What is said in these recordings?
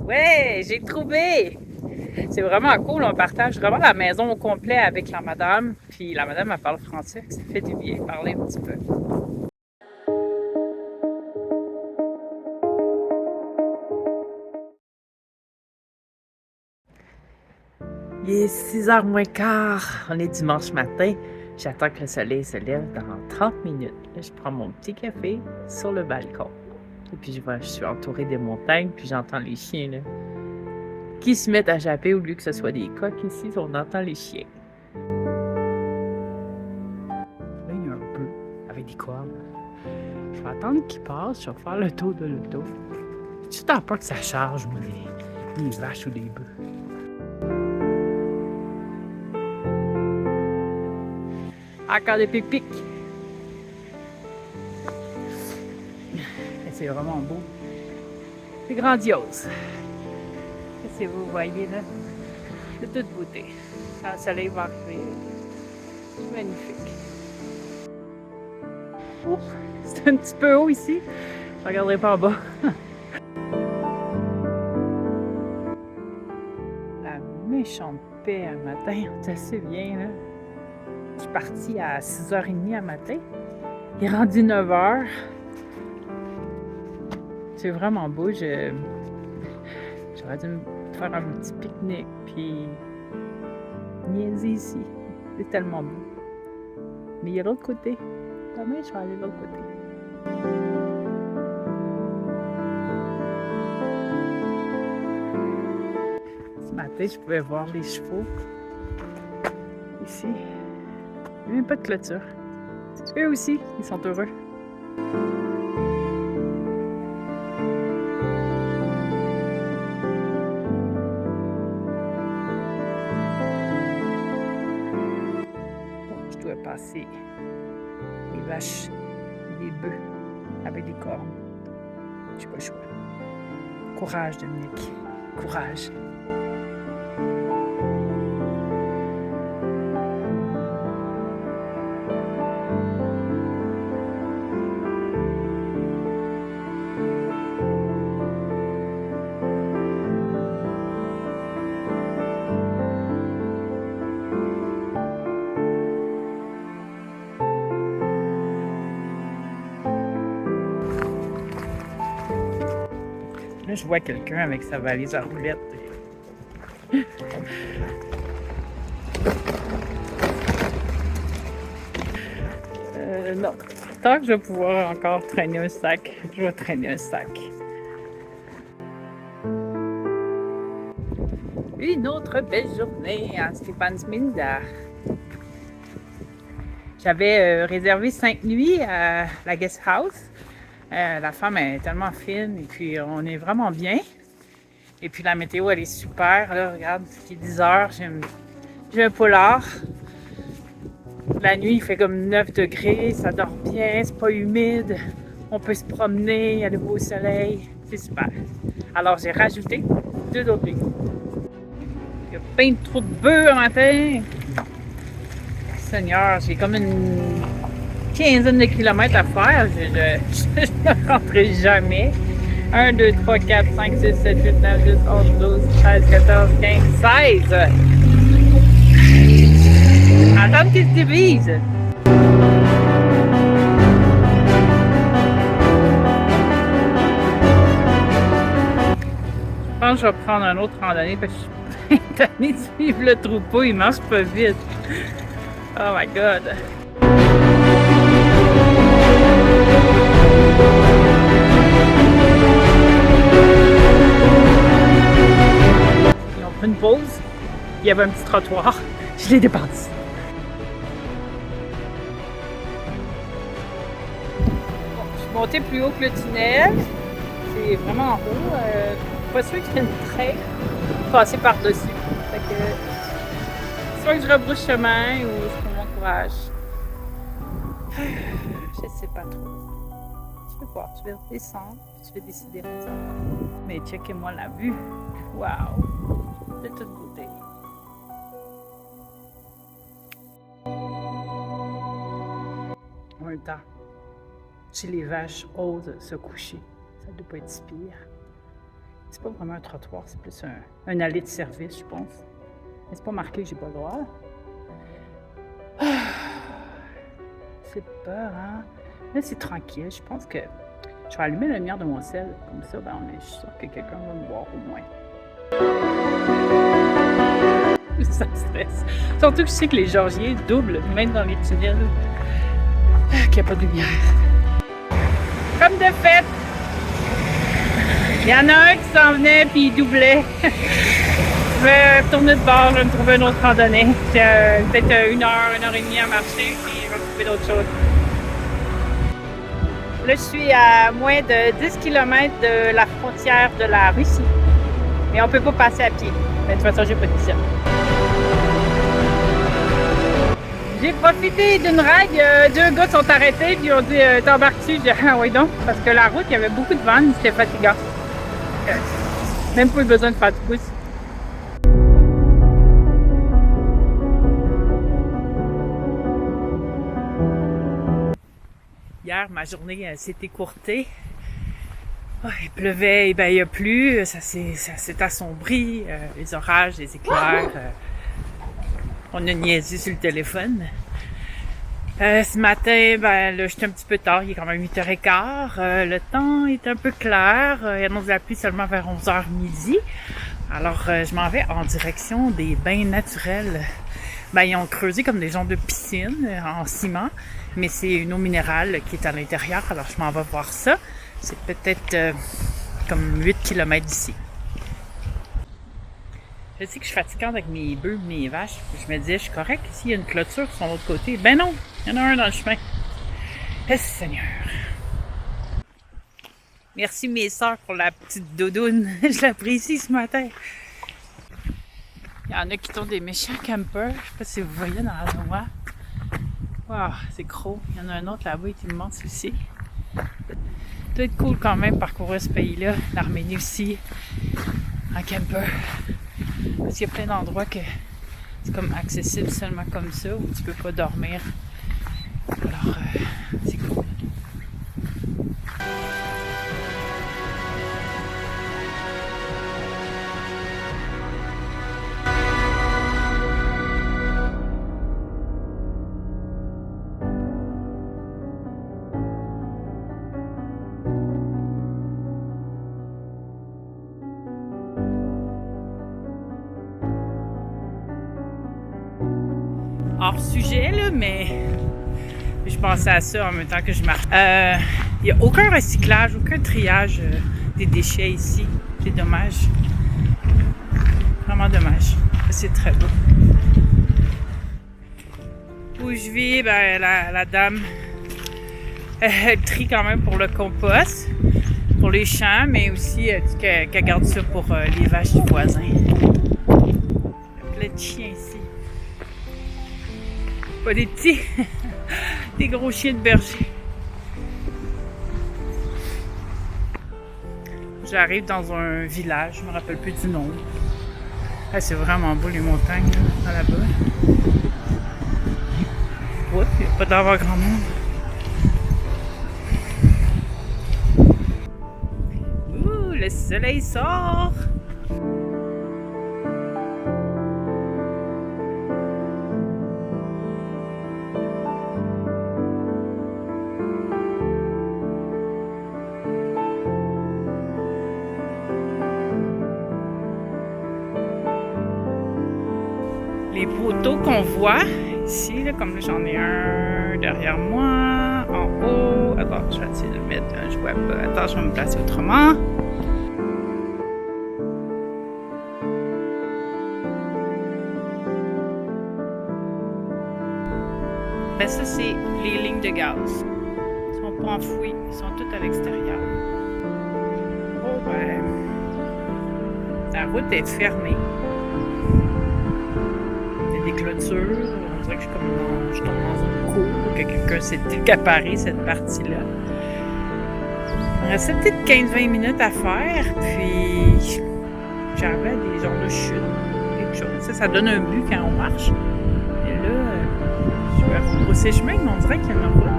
Ouais, j'ai trouvé! C'est vraiment cool, on partage vraiment la maison au complet avec la madame. Puis la madame, elle parle français, ça fait du bien parler un petit peu. Il est 6h moins quart, on est dimanche matin. J'attends que le soleil se lève dans 30 minutes. Là, je prends mon petit café sur le balcon. Et puis je suis entourée des montagnes, puis j'entends les chiens là, qui se mettent à japper au lieu que ce soit des coqs ici, on entend les chiens. Là, il y a un bœuf avec des cornes. Je vais attendre qu'il passe, je vais faire le tour de l'auto. J'ai tout le temps peur que ça charge, moi, les vaches ou les bœufs. Encore des pic-pics. C'est vraiment beau. C'est grandiose. Qu'est-ce que vous voyez là? De toute beauté. Quand le soleil va arriver, c'est magnifique. Ouf, c'est un petit peu haut ici. Je ne regarderai pas en bas. La méchante paix un matin, on est assez bien là. Je suis partie à 6h30 un matin. Il est rendu 9h. C'est vraiment beau. J'aurais dû me faire un petit pique-nique puis niaiser ici. C'est tellement beau. Mais il y a l'autre côté. Demain, je vais aller de l'autre côté. Ce matin, je pouvais voir les chevaux. Ici. Il n'y a même pas de clôture. Eux aussi, ils sont heureux. Je dois passer les vaches, les bœufs avec des cornes. J'ai pas le choix. Courage, Dominique. Courage. Là, je vois quelqu'un avec sa valise à roulettes. Non. Tant que je vais pouvoir encore traîner un sac, je vais traîner un sac. Une autre belle journée à Stefansminda. J'avais réservé 5 nuits à la guest house. La femme est tellement fine et puis on est vraiment bien. Et puis la météo, elle est super. Là, regarde, il est 10h, j'ai un polar. La nuit, il fait comme 9 degrés, ça dort bien, c'est pas humide. On peut se promener, il y a le beau soleil. C'est super. Alors, j'ai rajouté 2 autres nuits. Il y a plein de trous de bœufs un matin. Seigneur, j'ai comme une quinzaine de kilomètres à faire. Je ne rentrerai jamais. 1, 2, 3, 4, 5, 6, 7, 8, 9, 10, 11, 12, 13, 14, 15, 16. Attends qu'ils se divisent. Je pense que je vais prendre un autre randonnée parce que je suis tannée de suivre le troupeau. Il marche pas vite. Oh my God. Ils ont pris une pause. Il y avait un petit trottoir. Je l'ai dépassé. Bon, je suis montée plus haut que le tunnel. C'est vraiment en haut. Pas sûr qu'il y ait une traîne passer par-dessus. Fait que soit que je rebrousse chemin ou je prends mon courage. Je sais pas trop. Je vais voir, je vais descendre, je vais décider ensemble. Mais checkez-moi la vue. Wow! De toute beauté. En même temps, si les vaches osent se coucher, ça ne doit pas être si pire. C'est pas vraiment un trottoir, c'est plus un allée de service, je pense. Mais c'est pas marqué que j'ai pas le droit. C'est peur, hein? Là, c'est tranquille. Je pense que je vais allumer la lumière de mon sel. Comme ça, ben, je suis sûre que quelqu'un va me voir au moins. Ça me stresse. Surtout que je sais que les Georgiens doublent, même dans les tunnels, qu'il n'y a pas de lumière. Comme de fait, il y en a un qui s'en venait puis il doublait. Je vais tourner de bord, je vais me trouver une autre randonnée. J'ai peut-être 1 heure, 1 heure et demie à marcher, puis je vais trouver d'autres choses. Là, je suis à moins de 10 km de la frontière de la Russie. Mais on ne peut pas passer à pied. Mais de toute façon, j'ai pas de visa. J'ai profité d'une ride. 2 gars sont arrêtés, puis ils ont dit t'embarques-tu? J'ai dit ah oui donc, parce que la route, il y avait beaucoup de vent, c'était fatigant. Même pas eu besoin de faire de pouce. Hier, ma journée s'est écourtée. Oh, il pleuvait, ben, il a plu, ça s'est assombri, les orages, les éclairs. On a niaisé sur le téléphone. Ce matin, ben là, j'étais un petit peu tard, il est quand même 8h15. Le temps est un peu clair. Il annonce la pluie seulement vers 11h midi. Alors, je m'en vais en direction des bains naturels. Ben, ils ont creusé comme des genres de piscines en ciment, mais c'est une eau minérale qui est à l'intérieur. Alors, je m'en vais voir ça. C'est peut-être comme 8 km d'ici. Je sais que je suis fatigante avec mes bœufs, mes vaches. Je me disais, je suis correct s'il y a une clôture sur l'autre côté. Ben non, il y en a un dans le chemin. Eh Seigneur. Merci mes sœurs pour la petite doudoune. Je l'apprécie ce matin. Il y en a qui sont des méchants campers. Je sais pas si vous voyez dans la noix. Wow, c'est gros. Il y en a un autre là-bas, il est immense aussi. Ça doit être cool quand même parcourir ce pays-là, l'Arménie aussi, en camper. Parce qu'il y a plein d'endroits que c'est comme accessible seulement comme ça, où tu peux pas dormir. Alors, c'est cool. Hors sujet, là, mais je pensais à ça en même temps que je marche. Il n'y a aucun recyclage, aucun triage des déchets ici. C'est dommage. Vraiment dommage. C'est très beau. Où je vis, ben, la dame, elle trie quand même pour le compost, pour les champs, mais aussi elle dit qu'elle garde ça pour les vaches du voisin. Il y a plein de chiens ici. Pas des petits, des gros chiens de berger. J'arrive dans un village, je me rappelle plus du nom. Ah, c'est vraiment beau les montagnes là-bas. Oups, il n'y a pas d'avoir grand monde. Ouh, le soleil sort! Les poteaux qu'on voit ici, là, comme j'en ai un derrière moi, en haut. Attends, je vais essayer de le mettre. Je vois pas. Attends, je vais me placer autrement. Ben ça, c'est les lignes de gaz. Ils sont pas enfouis, ils sont tous à l'extérieur. Oh ben, la route est fermée. Des clôtures, on dirait que je tombe dans une cour, que quelqu'un s'est accaparé cette partie-là. Il restait peut-être 15-20 minutes à faire, puis j'avais des genres de chute, quelque chose. Ça donne un but quand on marche. Et là, je vais rebrousser chemin, mais on dirait qu'il y en a pas.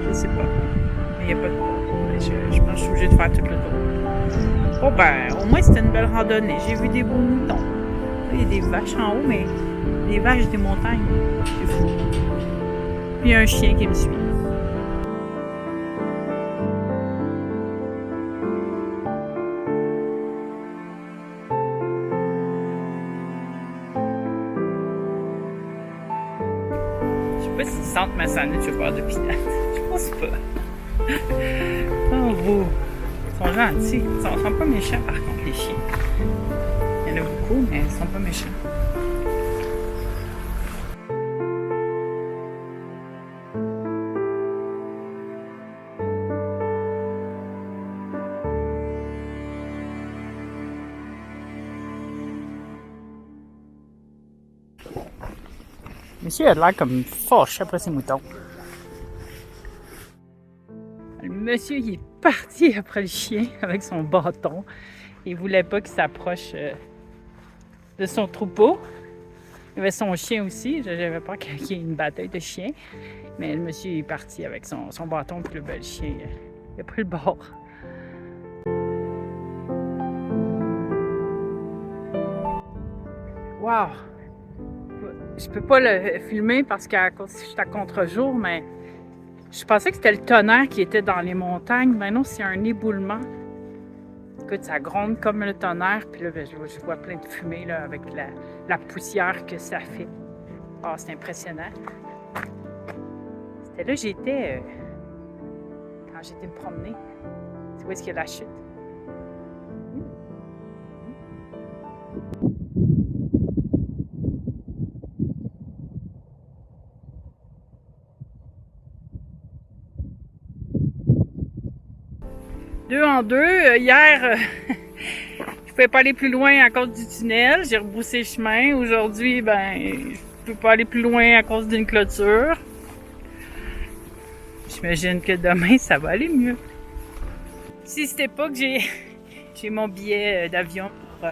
Je sais pas. Mais il n'y a pas de pont. Je pense que je suis obligée de faire tout le tour. Bon ben, au moins c'était une belle randonnée. J'ai vu des beaux moutons. Il y a des vaches en haut, mais des vaches des montagnes. C'est fou. Puis il y a un chien qui me suit. Je sais pas s'ils sentent ma sandwich au beurre de pinot. Je pense pas. Oh, beau. Ils sont gentils. Ils sont pas méchants par contre, les chiens. Il y en a beaucoup, mais ils sont pas méchants. Monsieur a l'air comme fâché après ses moutons. Le monsieur, il est parti après le chien avec son bâton. Il voulait pas qu'il s'approche de son troupeau. Il y avait son chien aussi. J'avais peur qu'il y ait une bataille de chiens. Mais le monsieur est parti avec son bâton. Puis le bel chien, il a pris le bord. Wow! Je peux pas le filmer parce que je suis à contre-jour, mais je pensais que c'était le tonnerre qui était dans les montagnes. Mais non, c'est un éboulement. Écoute, ça gronde comme le tonnerre. Puis là, je vois plein de fumée là, avec la poussière que ça fait. Ah, c'est impressionnant. C'était là que j'étais quand j'étais me promener. C'est où est-ce qu'il y a la chute? Deux en deux. Hier, je pouvais pas aller plus loin à cause du tunnel. J'ai rebroussé le chemin. Aujourd'hui, ben, je peux pas aller plus loin à cause d'une clôture. J'imagine que demain, ça va aller mieux. Si c'était pas que j'ai mon billet d'avion pour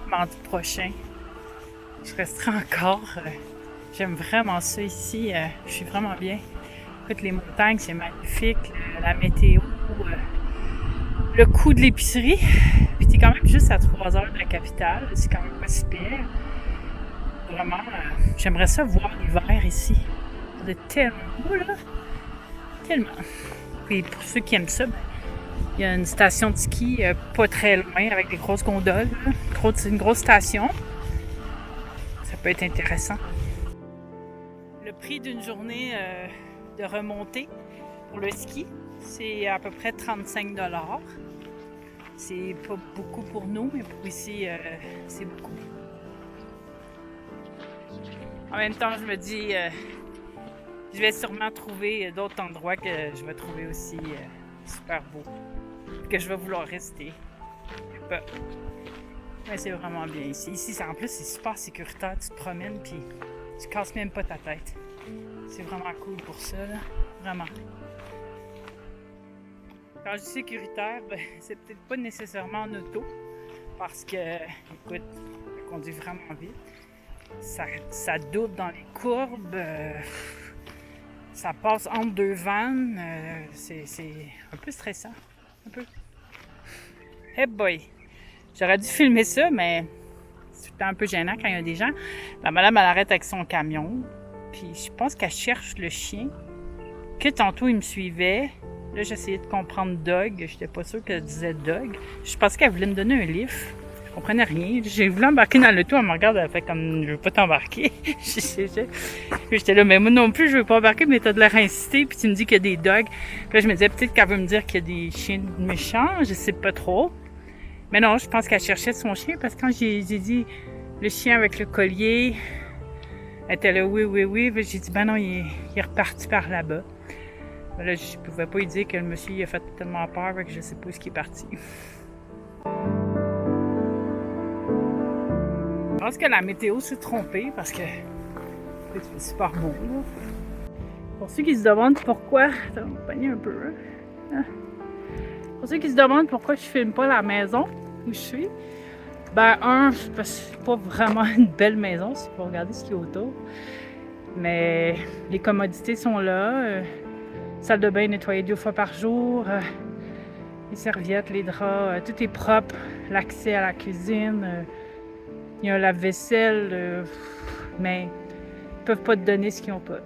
mardi prochain, je resterai encore. J'aime vraiment ça ici. Je suis vraiment bien. Écoute, les montagnes, c'est magnifique. La météo, le coût de l'épicerie. Puis t'es quand même juste à 3 heures de la capitale. C'est quand même pas si pire. Vraiment, j'aimerais ça voir l'hiver ici. C'est tellement beau, là. Tellement. Puis pour ceux qui aiment ça, ben, il y a une station de ski pas très loin avec des grosses gondoles. C'est une grosse station. Ça peut être intéressant. Le prix d'une journée de remontée pour le ski, c'est à peu près 35 $. C'est pas beaucoup pour nous, mais pour ici, c'est beaucoup. En même temps, je me dis, je vais sûrement trouver d'autres endroits que je vais trouver aussi super beaux, que je vais vouloir rester. Mais c'est vraiment bien ici. Ici, en plus, c'est super sécuritaire. Tu te promènes puis tu casses même pas ta tête. C'est vraiment cool pour ça, là. Vraiment. Quand je dis sécuritaire, ben, c'est peut-être pas nécessairement en auto. Parce que, écoute, je conduis vraiment vite. Ça double dans les courbes. Ça passe entre deux vannes. C'est un peu stressant. Un peu. Hey boy! J'aurais dû filmer ça, mais c'est un peu gênant quand il y a des gens. La madame, elle arrête avec son camion. Puis je pense qu'elle cherche le chien. Que tantôt, il me suivait. Là, j'essayais de comprendre Doug. J'étais pas sûre qu'elle disait Doug. Je pensais qu'elle voulait me donner un lift. Je comprenais rien. J'ai voulu embarquer dans l'auto. Elle me regarde, elle fait comme, je veux pas t'embarquer. J'étais là, mais moi non plus, je veux pas embarquer, mais t'as de l'air incité. Puis tu me dis qu'il y a des dogs. Puis là, je me disais, peut-être qu'elle veut me dire qu'il y a des chiens méchants. Je sais pas trop. Mais non, je pense qu'elle cherchait son chien parce que quand j'ai dit le chien avec le collier, elle était là, oui. J'ai dit, ben non, il est reparti par là-bas. Mais là, je pouvais pas lui dire que le monsieur il a fait tellement peur que je sais pas où il est parti. Je pense que la météo s'est trompée parce que c'est super beau. Là. Pour ceux qui se demandent pourquoi. Attends, on va pogner un peu. Hein? Pour ceux qui se demandent pourquoi je filme pas la maison où je suis, ben parce que c'est pas vraiment une belle maison, si vous regardez ce qu'il y a autour. Mais les commodités sont là. Salle de bain nettoyée 2 fois par jour. Les serviettes, les draps, tout est propre. L'accès à la cuisine, il y a un lave-vaisselle, mais ils peuvent pas te donner ce qu'ils n'ont pas.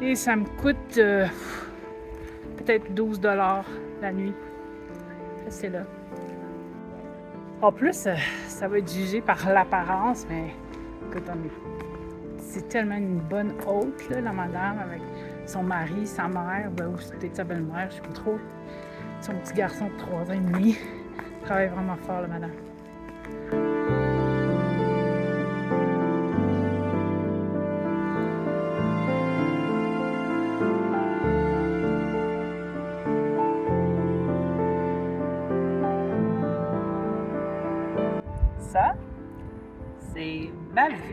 Et ça me coûte peut-être 12 la nuit. C'est là. En plus, ça va être jugé par l'apparence, mais écoute, c'est tellement une bonne hôte, là, la madame, avec son mari, sa mère, ou peut-être sa belle-mère, je ne sais pas trop. Son petit garçon de 3 ans et demi. Elle travaille vraiment fort, la madame. Ça, c'est ma vue